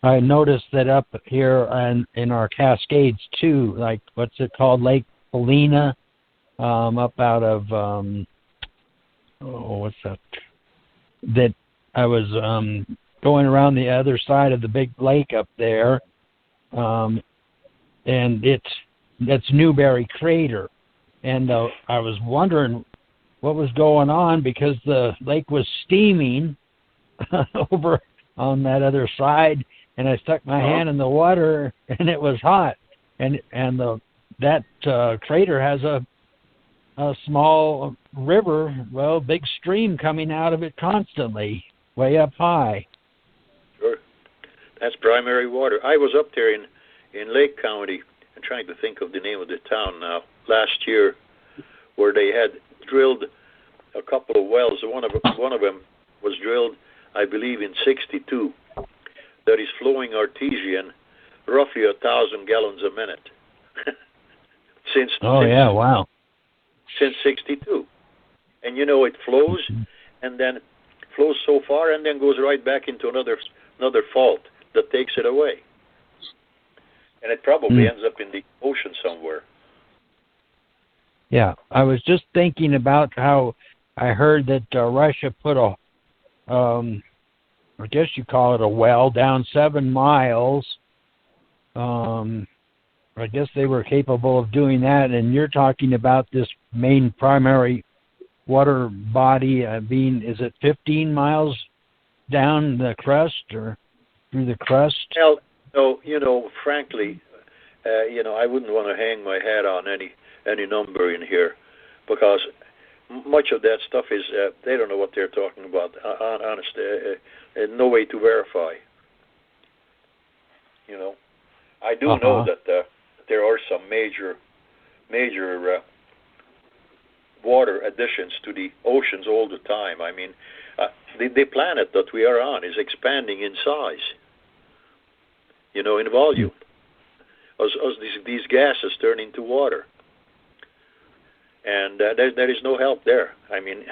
I noticed that up here and in our Cascades too, like what's it called, Lake Helena, up out of what's that? That I was going around the other side of the big lake up there, and that's Newberry Crater, and I was wondering what was going on because the lake was steaming over on that other side, and I stuck my hand in the water and it was hot, and that crater has a small river, big stream coming out of it constantly, way up high. Sure, that's primary water. I was up there in Lake County. I'm trying to think of the name of the town now. Last year, where they had drilled a couple of wells. One of them was drilled, I believe, in '62. That is flowing artesian, roughly 1,000 gallons a minute. Since '62, and it flows, and then flows so far, and then goes right back into another fault that takes it away, and it probably ends up in the ocean somewhere. Yeah, I was just thinking about how I heard that Russia put I guess you call it a well, down 7 miles. I guess they were capable of doing that, and you're talking about this main primary water body being, is it 15 miles down the crust or through the crust? Well, no, frankly, I wouldn't want to hang my hat on any number in here, because much of that stuff is, they don't know what they're talking about, honest, no way to verify. I do know that there are some major water additions to the oceans all the time. I mean, the planet that we are on is expanding in size, in volume, as these gases turn into water. And there is no help there. I mean,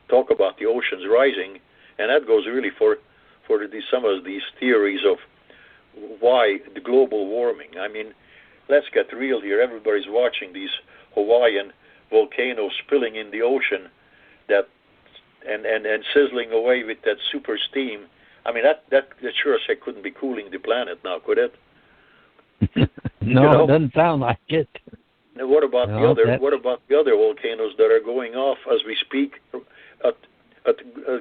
talk about the oceans rising, and that goes really for some of these theories of why the global warming. I mean, let's get real here. Everybody's watching these Hawaiian volcanoes spilling in the ocean, and sizzling away with that super steam. I mean, that sure as heck couldn't be cooling the planet now, could it? No, it doesn't sound like it. Now, what about the other volcanoes that are going off as we speak at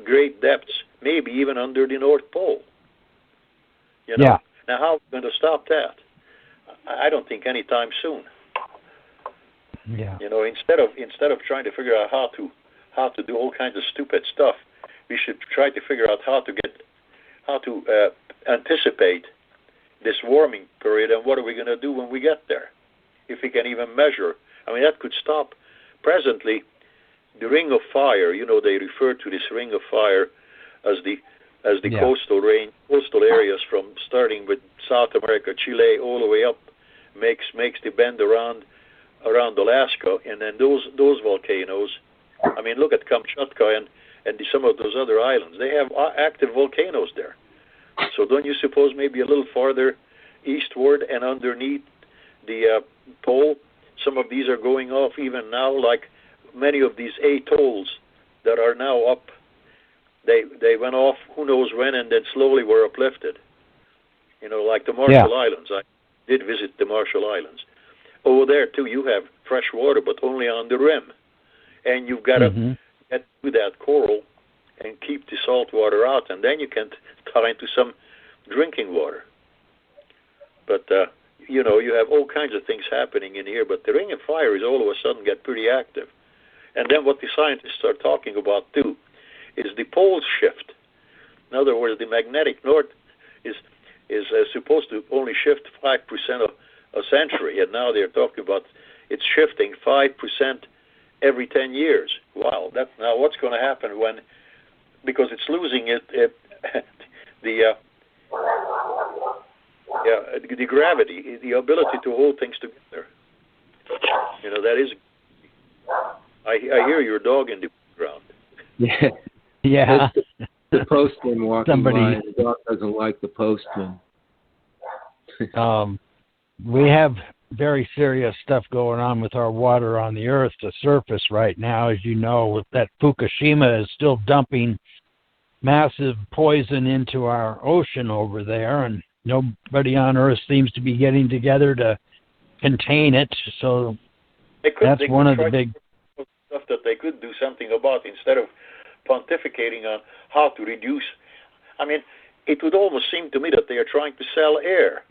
great depths, maybe even under the North Pole? Yeah. Now, how are we going to stop that? I don't think anytime soon. Yeah. Instead of trying to figure out how to do all kinds of stupid stuff, we should try to figure out how to anticipate this warming period, and what are we going to do when we get there, if we can even measure. I mean, that could stop. Presently, the Ring of Fire, they refer to this Ring of Fire as the coastal areas from starting with South America, Chile, all the way up, makes the bend around Alaska, and then those volcanoes. I mean, look at Kamchatka and some of those other islands. They have active volcanoes there. So don't you suppose maybe a little farther eastward and underneath the pole, some of these are going off even now, like many of these atolls that are now up. They went off who knows when, and then slowly were uplifted. Like the Marshall Islands. I did visit the Marshall Islands. Over there, too, you have fresh water, but only on the rim. And you've got to get through that coral and keep the salt water out, and then you can tie into some drinking water. But, you have all kinds of things happening in here, but the Ring of Fire is all of a sudden get pretty active. And then what the scientists are talking about, too, is the poles shift. In other words, the magnetic north is supposed to only shift 5% a century, and now they're talking about it's shifting 5% every 10 years. Wow! Now what's going to happen because it's losing the gravity, the ability to hold things together. That is. I hear your dog in the background. Yeah. The postman walking by, and the dog doesn't like the postman. we have very serious stuff going on with our water on the Earth, the surface right now. As you know, that Fukushima is still dumping massive poison into our ocean over there, and nobody on Earth seems to be getting together to contain it. So that's one of the big stuff that they could do something about instead of pontificating on how to reduce. I mean, it would almost seem to me that they are trying to sell air,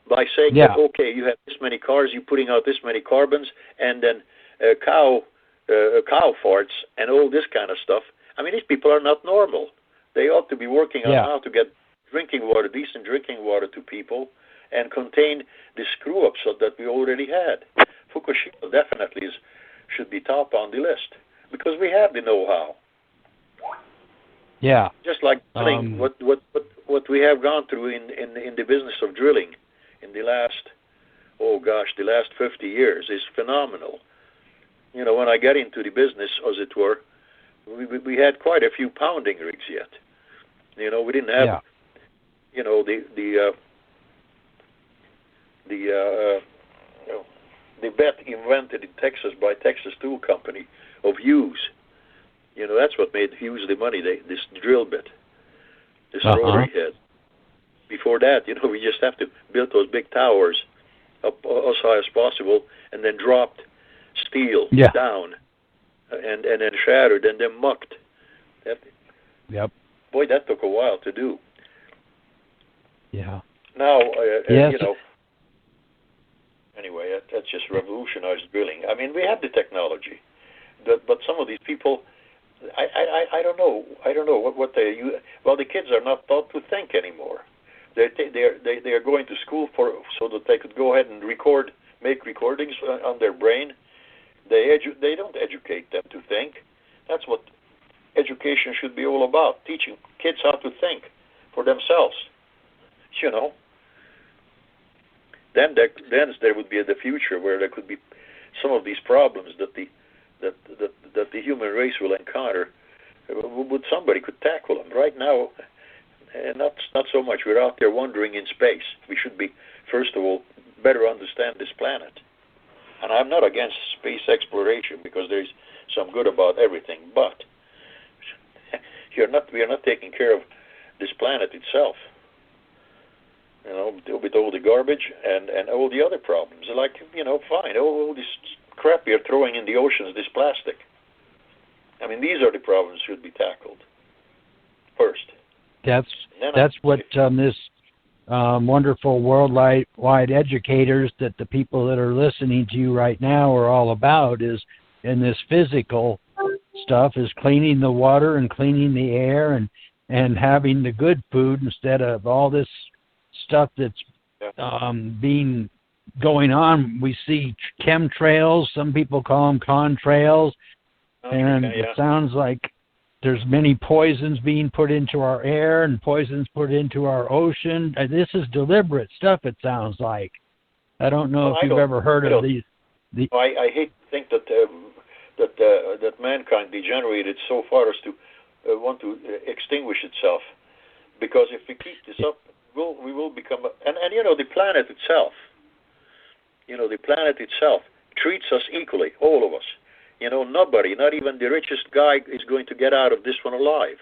by saying that, okay, you have this many cars, you're putting out this many carbons, and then cow farts and all this kind of stuff. I mean, these people are not normal. They ought to be working on how to get decent drinking water to people and contain the screw-ups that we already had. Fukushima definitely should be top on the list because we have the know-how. Yeah. Just like drilling, what we have gone through in the business of drilling in the last 50 years is phenomenal. When I got into the business, as it were, we had quite a few pounding rigs yet. We didn't have, the bet invented in Texas by Texas Tool Company of Hughes. That's what made Hughes the money, this drill bit, this rotary head. Before that, we just have to build those big towers up as high as possible and then dropped steel down and then shattered and then mucked. Boy, that took a while to do. Yeah. Now, anyway, that's just revolutionized drilling. I mean, we have the technology, but some of these people, I don't know what they use. Well, the kids are not taught to think anymore. They are going to school so that they could go ahead and make recordings on their brain. They don't educate them to think. That's what education should be all about: teaching kids how to think for themselves. Then there would be the future where there could be some of these problems that the human race will encounter. Somebody could tackle them right now. And not so much. We're out there wandering in space. We should be, first of all, better understand this planet. And I'm not against space exploration because there's some good about everything. But we are not taking care of this planet itself. With all the garbage and all the other problems. Like, fine, all this crap you're throwing in the oceans, this plastic. I mean, these are the problems that should be tackled first. That's what this wonderful worldwide educators that the people that are listening to you right now are all about, is in this physical stuff, is cleaning the water and cleaning the air and having the good food instead of all this stuff that's going on. We see chemtrails, some people call them contrails, and it sounds like there's many poisons being put into our air and poisons put into our ocean. This is deliberate stuff, it sounds like. I don't know if you've ever heard of these. I hate to think that mankind degenerated so far as to want to extinguish itself. Because if we keep this up, we will become... And the planet itself, the planet itself treats us equally, all of us. Nobody, not even the richest guy, is going to get out of this one alive.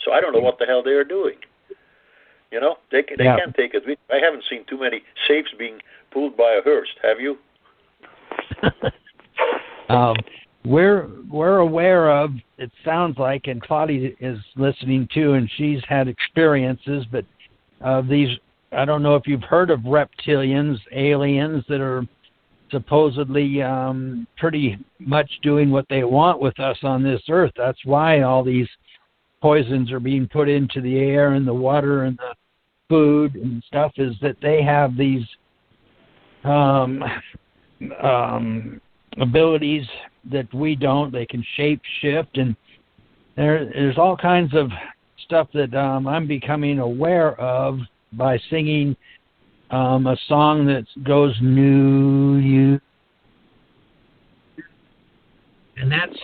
So I don't know what the hell they are doing. They can't take it. I haven't seen too many safes being pulled by a hearse. Have you? We're aware of, it sounds like, and Claudia is listening too, and she's had experiences, but these, I don't know if you've heard of reptilians, aliens that are supposedly pretty much doing what they want with us on this earth. That's why all these poisons are being put into the air and the water and the food and stuff, is that they have these abilities that we don't. They can shape shift, and there's all kinds of stuff that I'm becoming aware of by singing a song that goes "New You," and that's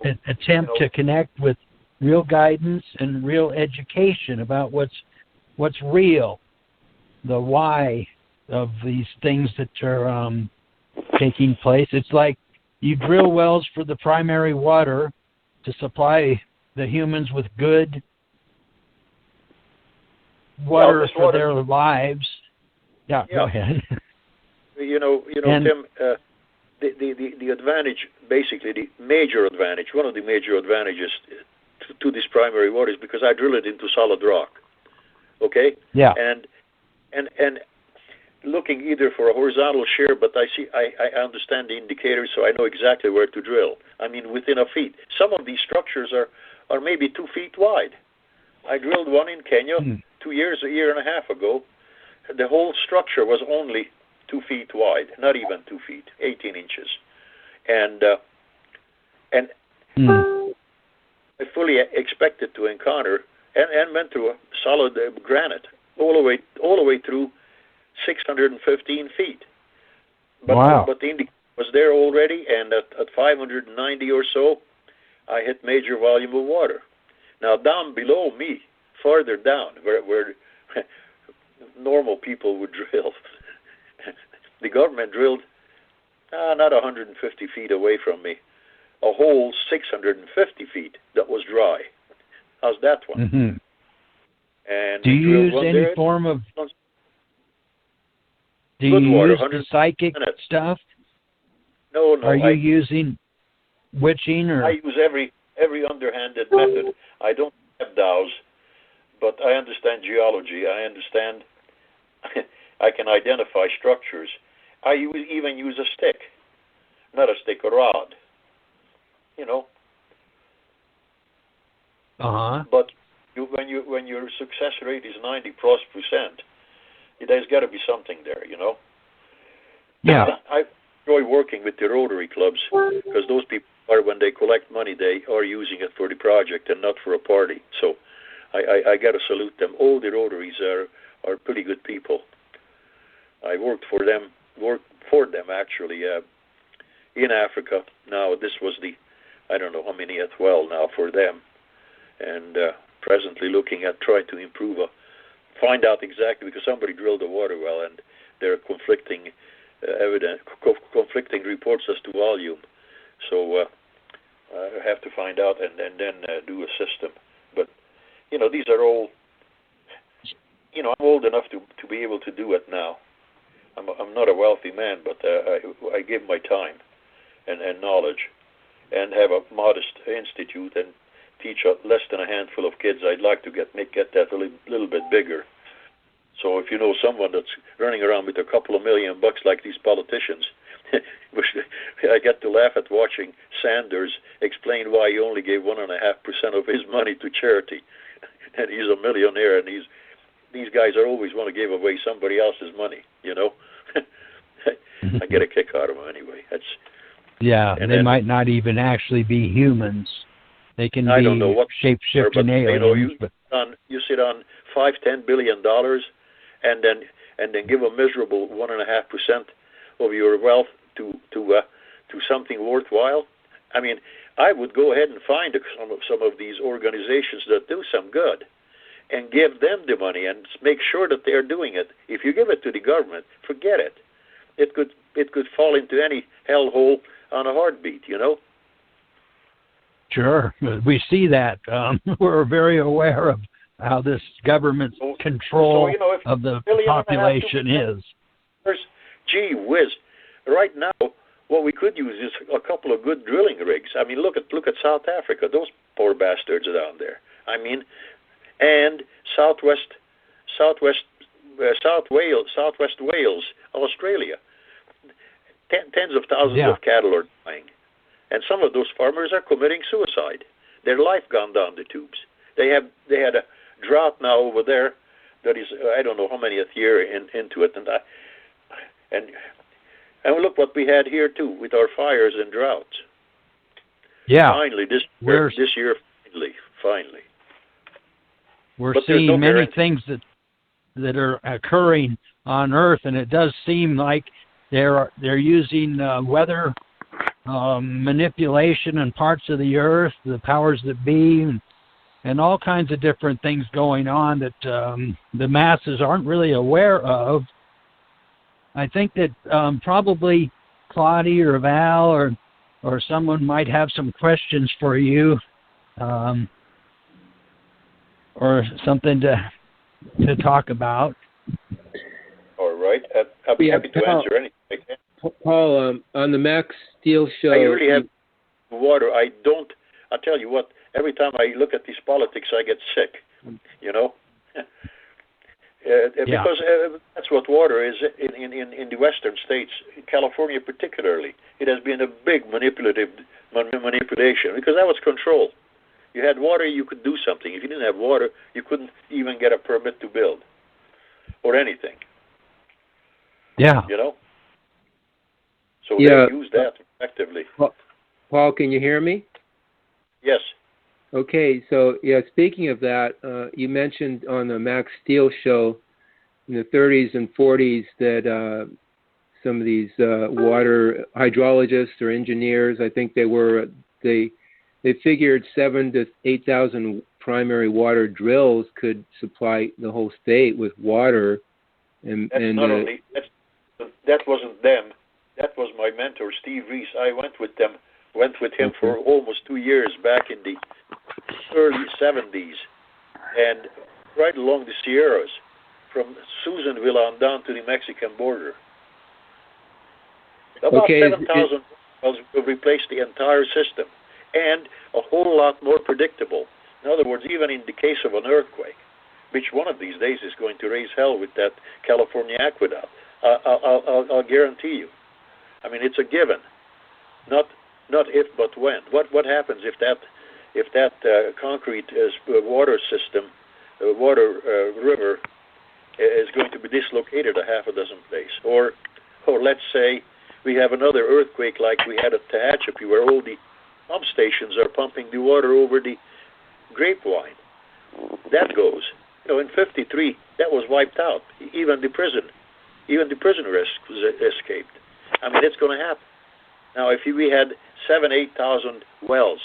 an attempt to connect with real guidance and real education about what's real. why of these things that are taking place. It's like you drill wells for the primary water to supply the humans with good water for their lives. Yeah, go ahead. And, Tim, the advantage, basically the major advantage, one of the major advantages to this primary water is because I drill it into solid rock. Okay? Yeah. And looking either for a horizontal shear, but I understand the indicators, so I know exactly where to drill. I mean, within a feet. Some of these structures are maybe 2 feet wide. I drilled one in Kenya 2 years, a year and a half ago. The whole structure was only 2 feet wide, not even 2 feet, 18 inches. And I fully expected to encounter and went through a solid granite all the way through 615 feet. But, wow. But the indicator was there already, and at 590 or so, I hit major volume of water. Now down below me, farther down, where normal people would drill, the government drilled not 150 feet away from me, a whole 650 feet that was dry. How's that one? Mm-hmm. And do you use any form of? Do you use the psychic stuff? No. Are you using witching or? I use every underhanded method. I don't have dowels, but I understand geology. I understand. I can identify structures. I even use a stick, not a stick, a rod. But when your success rate is 90+%, there's got to be something there, Yeah. I enjoy working with the Rotary clubs because those people when they collect money, they are using it for the project and not for a party. So I got to salute them. All the Rotaries are pretty good people. I worked for them actually in Africa. Now this was I don't know how many at well now for them, and presently looking at trying to improve find out exactly, because somebody drilled a water well and there are conflicting conflicting reports as to volume. So I have to find out and then do a system. But these are all. I'm old enough to be able to do it now. I'm not a wealthy man, but I give my time and knowledge, and have a modest institute and teach less than a handful of kids. I'd like to get that a little bit bigger. So if you know someone that's running around with a couple of $1 million like these politicians, which I get to laugh at watching Sanders explain why he only gave 1.5% of his money to charity, and he's a millionaire, and these guys are always want to give away somebody else's money, I get a kick out of them anyway. They might not even actually be humans. They can be shape-shifting aliens. You sit on $5-10 billion, and then give a miserable 1.5% of your wealth to something worthwhile. I mean, I would go ahead and find some of these organizations that do some good, and give them the money and make sure that they are doing it. If you give it to the government, forget it. It could fall into any hellhole on a heartbeat, Sure, we see that. We're very aware of how this government's control of the population is. Gee whiz! Right now, what we could use is a couple of good drilling rigs. I mean, look at South Africa. Those poor bastards down there. I mean, and Southwest Wales, Australia. Tens of thousands of cattle are dying. And some of those farmers are committing suicide. Their life gone down the tubes. They had a drought now over there that is I don't know how many a year into it, and look what we had here too with our fires and droughts. Yeah. Finally, this year, finally. We're seeing many things that are occurring on Earth, and it does seem like they're using weather manipulation in parts of the Earth, the powers that be, and all kinds of different things going on that the masses aren't really aware of. I think that probably Claudia or Val or someone might have some questions for you, or something to talk about. All right. I'll be happy to answer anything I can. Paul, on the Max Steel show... I really have water. I'll tell you what, every time I look at these politics, I get sick, you know? Because that's what water is in the western states, in California particularly. It has been a big manipulation, because that was control. You had water, you could do something. If you didn't have water, you couldn't even get a permit to build or anything. Yeah. You know? So they use that effectively. Paul, can you hear me? Yes. Okay, so speaking of that, you mentioned on the Max Steel show in the 30s and 40s that some of these water hydrologists or engineers, I think they figured 7,000 to 8,000 primary water drills could supply the whole state with water. That wasn't them. That was my mentor, Steve Riess. I went with him for almost 2 years back in the early 70s, and right along the Sierras, from Susanville on down to the Mexican border. About 7,000 wells will replace the entire system, and a whole lot more predictable. In other words, even in the case of an earthquake, which one of these days is going to raise hell with that California aqueduct, I'll guarantee you. I mean, it's a given, not if but when. What happens if that concrete water system, water river, is going to be dislocated a half a dozen places, or let's say we have another earthquake like we had at Tehachapi, where all the pump stations are pumping the water over the grapevine. That goes. In '53, that was wiped out. Even the prisoner escaped. I mean, it's going to happen. Now, if we had 7,000-8,000 wells,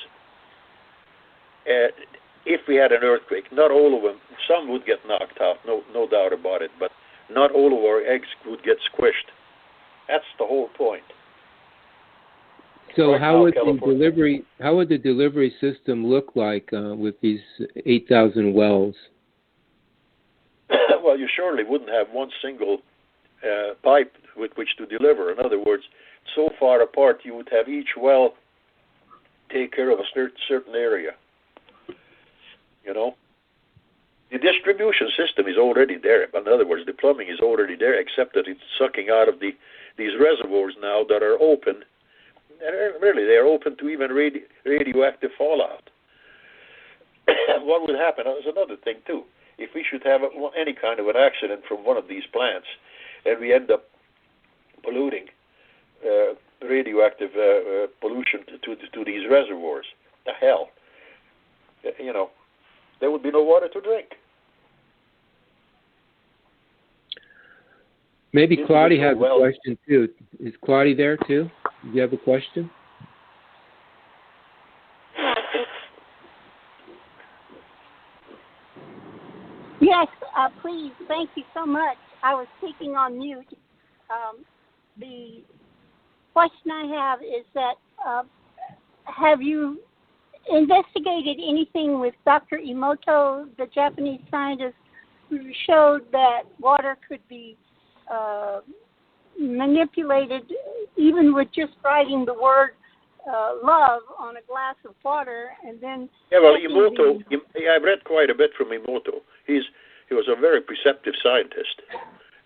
if we had an earthquake, not all of them, some would get knocked out, no doubt about it, but not all of our eggs would get squished. That's the whole point. So how would the delivery system look like with these 8,000 wells? Well, you surely wouldn't have one single pipe with which to deliver. In other words, so far apart, you would have each well take care of a certain area. The distribution system is already there. In other words, the plumbing is already there, except that it's sucking out of these reservoirs now that are open. And really, they are open to even radioactive fallout. What would happen? There's another thing, too. If we should have any kind of an accident from one of these plants, and we end up polluting radioactive pollution to these reservoirs, the hell, there would be no water to drink. Maybe Claudia has a question too. Is Claudia there too? Do you have a question? Yes, please. Thank you so much. I was speaking on mute. The question I have is that have you investigated anything with Dr. Emoto, the Japanese scientist who showed that water could be manipulated even with just writing the word love on a glass of water and then... Yeah, well, Emoto, I've read quite a bit from Emoto. He was a very perceptive scientist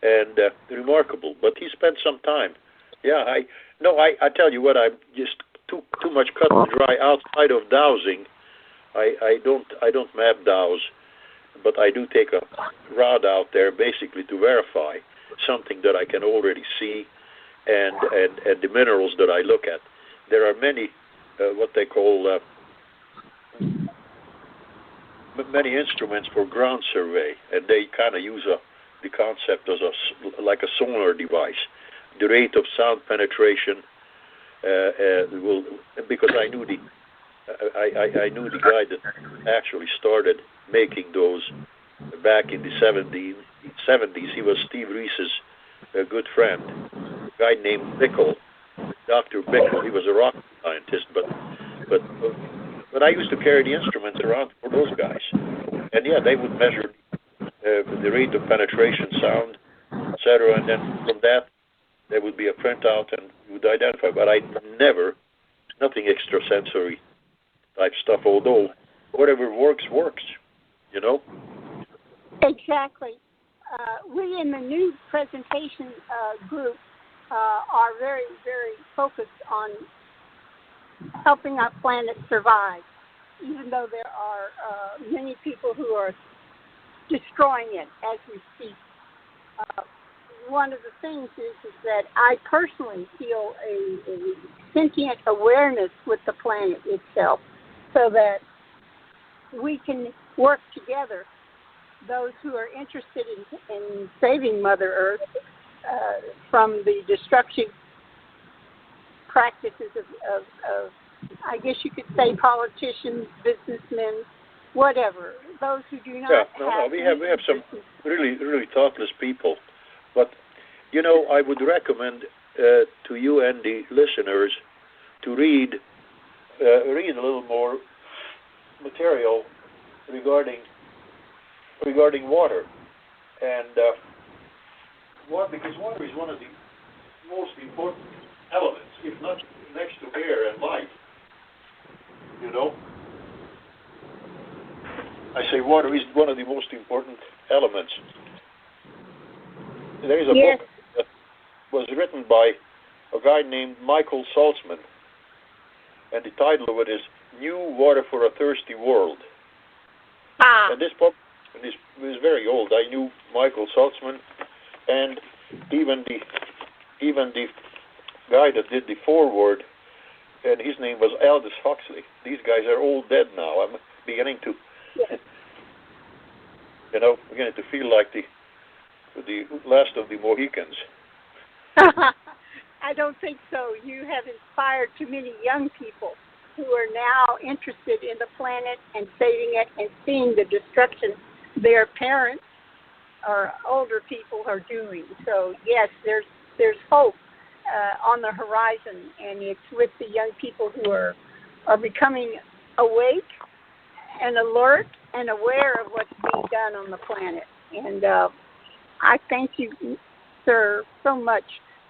and remarkable, but he spent some time. Yeah, I tell you what, I'm just too much cut and dry outside of dowsing. I don't map dows, but I do take a rod out there basically to verify something that I can already see and the minerals that I look at. There are many what they call many instruments for ground survey, and they kind of use the concept as like a sonar device. The rate of sound penetration will, because I knew I knew the guy that actually started making those back in the 70s. He was Steve Riess's good friend, a guy named Bickle, Dr. Bickle. He was a rocket scientist, but I used to carry the instruments around for those guys. And yeah, they would measure the rate of penetration, sound, etc. And then from that, there would be a printout and you would identify. But nothing extrasensory type stuff, although whatever works, you know? Exactly. We in the new presentation group are very, very focused on helping our planet survive, even though there are many people who are destroying it as we speak. One of the things is that I personally feel a sentient awareness with the planet itself, so that we can work together, those who are interested in saving Mother Earth from the destructive practices of, I guess you could say, politicians, businessmen, whatever. Those who do not we have some really, really thoughtless people. But, you know, I would recommend to you and the listeners to read a little more material regarding water. And because water is one of the most important elements, if not next to air and life. You know? I say water is one of the most important elements. There is a book that was written by a guy named Michael Saltzman, and the title of it is New Water for a Thirsty World. And this book is very old. I knew Michael Saltzman, and even the guy that did the foreword, and his name was Aldous Huxley. These guys are all dead now. I'm beginning to, beginning to feel like the last of the Mohicans. I don't think so. You have inspired too many young people who are now interested in the planet and saving it and seeing the destruction their parents or older people are doing. So yes, there's hope on the horizon, and it's with the young people who are becoming awake and alert and aware of what's being done on the planet. And I thank you, sir, so much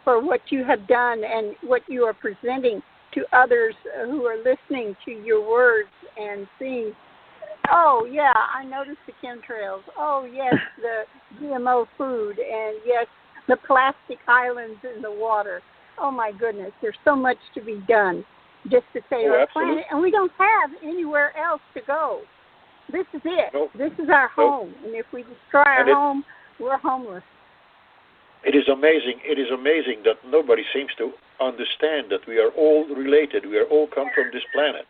for what you have done and what you are presenting to others who are listening to your words and seeing, oh, yeah, I noticed the chemtrails. Oh, yes, the GMO food. And, yes, the plastic islands in the water. Oh, my goodness, there's so much to be done just to save our planet. And we don't have anywhere else to go. This is it. Nope. This is our home. And if we destroy our home, we're homeless. It is amazing. It is amazing that nobody seems to understand that we are all related. We are all come from this planet.